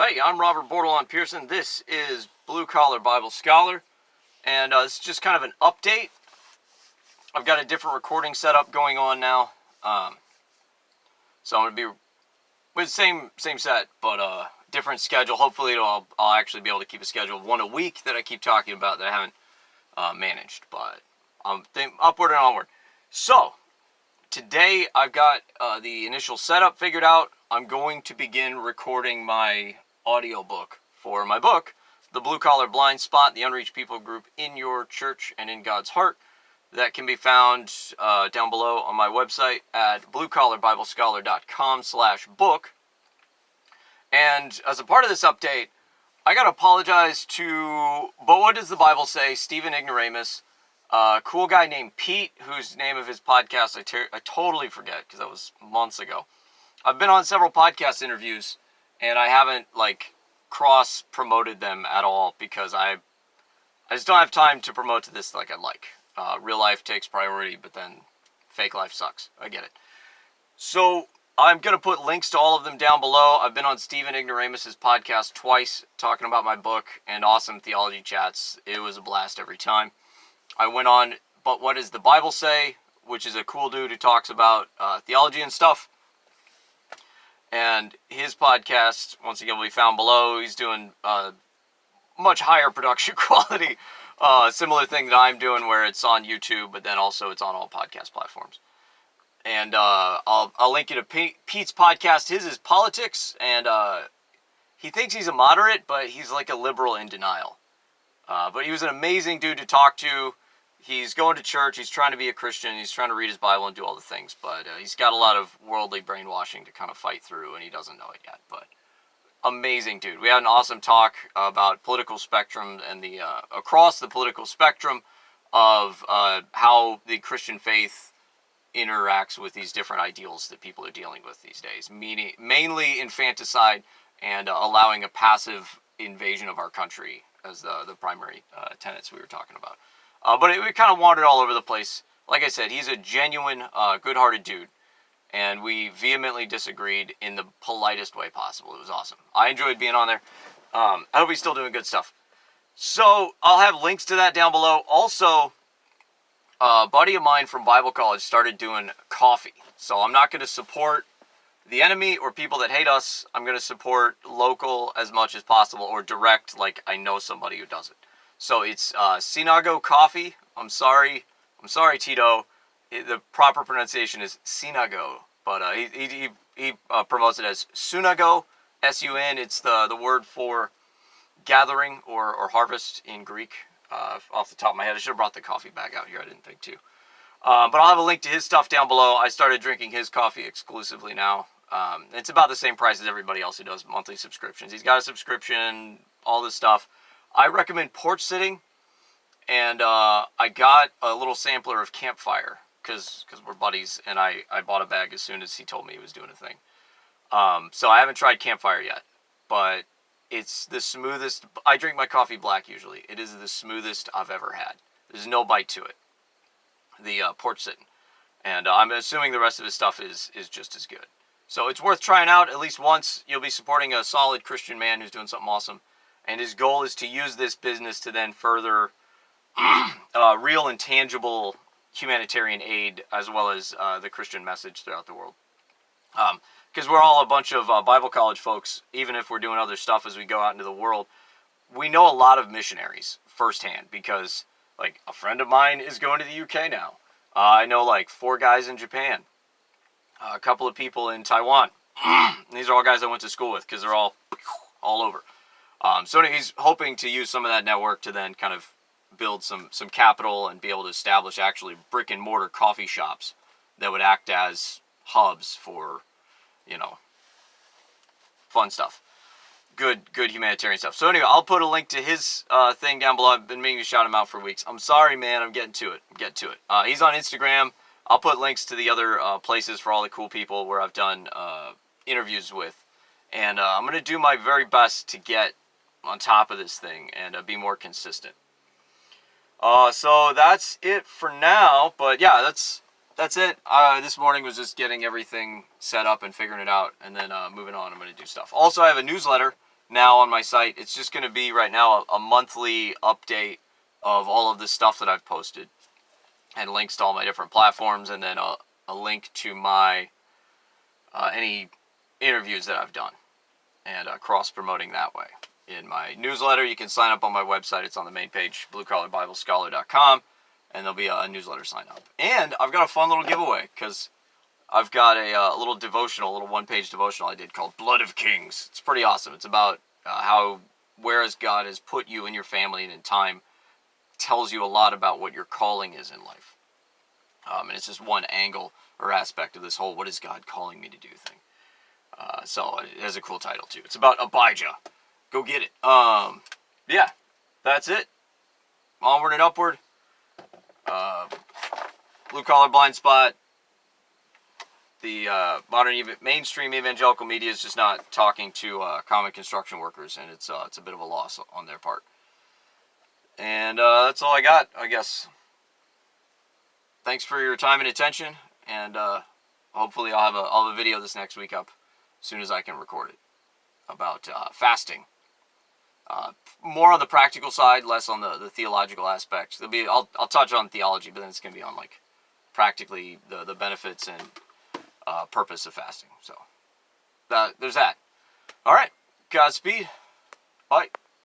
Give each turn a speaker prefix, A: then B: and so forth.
A: Hey, I'm Robert Bordelon Pearson. This is Blue-Collar Bible Scholar, and this is just kind of an update. I've got a different recording setup going on now, so I'm going to be with the same set, but different schedule. Hopefully I'll actually be able to keep a schedule of one a week that I keep talking about that I haven't managed, but upward and onward. So, today I've got the initial setup figured out. I'm going to begin recording my audiobook for my book, The Blue-Collar Blindspot, the Unreached People Group in Your Church and in God's Heart. That can be found down below on my website at bluecollarbiblescholar.com/book. And as a part of this update, I got to apologize to, but what does the Bible say, Stephen Ignoramus, a cool guy named Pete, whose name of his podcast I totally forget because that was months ago. I've been on several podcast interviews, and I haven't, cross-promoted them at all because I just don't have time to promote to this like I'd like. Real life takes priority, but then fake life sucks. I get it. So I'm going to put links to all of them down below. I've been on Stephen Ignoramus' podcast twice talking about my book and awesome theology chats. It was a blast every time. I went on But What Does the Bible Say?, which is a cool dude who talks about theology and stuff. And his podcast, once again, will be found below. He's doing much higher production quality. Similar thing that I'm doing where it's on YouTube, but then also it's on all podcast platforms. And I'll link you to Pete's podcast. His is politics, and he thinks he's a moderate, but he's like a liberal in denial. But he was an amazing dude to talk to. He's going to church, he's trying to be a Christian, he's trying to read his Bible and do all the things, but he's got a lot of worldly brainwashing to kind of fight through, and he doesn't know it yet, but amazing dude. We had an awesome talk about political spectrum and the across the political spectrum of how the Christian faith interacts with these different ideals that people are dealing with these days, meaning mainly infanticide and allowing a passive invasion of our country as the primary tenets we were talking about. But we kind of wandered all over the place. Like I said, he's a genuine, good-hearted dude, and we vehemently disagreed in the politest way possible. It was awesome. I enjoyed being on there. I hope he's still doing good stuff. So I'll have links to that down below. Also, a buddy of mine from Bible college started doing coffee. So I'm not going to support the enemy or people that hate us. I'm going to support local as much as possible, or direct, like I know somebody who does it. So it's Sinago Coffee. I'm sorry, Tito. The proper pronunciation is Sinago, but he promotes it as Sunago, S-U-N. It's the word for gathering or harvest in Greek. Off the top of my head, I should have brought the coffee bag out here. I didn't think to. But I'll have a link to his stuff down below. I started drinking his coffee exclusively now. It's about the same price as everybody else who does monthly subscriptions. He's got a subscription, all this stuff. I recommend porch sitting, and I got a little sampler of Campfire, because we're buddies, and I bought a bag as soon as he told me he was doing a thing. So I haven't tried Campfire yet, but it's the smoothest. I drink my coffee black usually. It is the smoothest I've ever had. There's no bite to it. The porch sitting. And I'm assuming the rest of his stuff is just as good. So it's worth trying out at least once. You'll be supporting a solid Christian man who's doing something awesome. And his goal is to use this business to then further real and tangible humanitarian aid, as well as the Christian message throughout the world. Because we're all a bunch of Bible college folks, even if we're doing other stuff as we go out into the world. We know a lot of missionaries firsthand, because a friend of mine is going to the UK now. I know 4 guys in Japan, a couple of people in Taiwan. These are all guys I went to school with, because they're all over. So he's hoping to use some of that network to then kind of build some capital and be able to establish actually brick and mortar coffee shops that would act as hubs for, fun stuff. Good humanitarian stuff. So anyway, I'll put a link to his thing down below. I've been meaning to shout him out for weeks. I'm sorry, man. I'm getting to it. He's on Instagram. I'll put links to the other places for all the cool people where I've done interviews with. And I'm going to do my very best to get on top of this thing and be more consistent. So that's it for now. But yeah, that's it. This morning was just getting everything set up and figuring it out, and then moving on. I'm going to do stuff. Also, I have a newsletter now on my site. It's just going to be right now a monthly update of all of the stuff that I've posted, and links to all my different platforms, and then a link to my any interviews that I've done, and cross-promoting that way. In my newsletter, you can sign up on my website. It's on the main page, bluecollarbiblescholar.com, and there'll be a newsletter sign up. And I've got a fun little giveaway, because I've got a little devotional, a little one-page devotional I did called Blood of Kings. It's pretty awesome. It's about whereas God has put you in your family and in time, tells you a lot about what your calling is in life. And it's just one angle or aspect of this whole what is God calling me to do thing. So it has a cool title too. It's about Abijah. Go get it. Yeah, that's it. Onward and upward. Blue-Collar Blindspot. The mainstream evangelical media is just not talking to common construction workers, and it's a bit of a loss on their part. And that's all I got, I guess. Thanks for your time and attention, and hopefully I'll have a video this next week up as soon as I can record it about fasting. More on the practical side, less on the theological aspects. I'll touch on theology, but then it's going to be on like practically the benefits and purpose of fasting. So there's that. All right, Godspeed. Bye.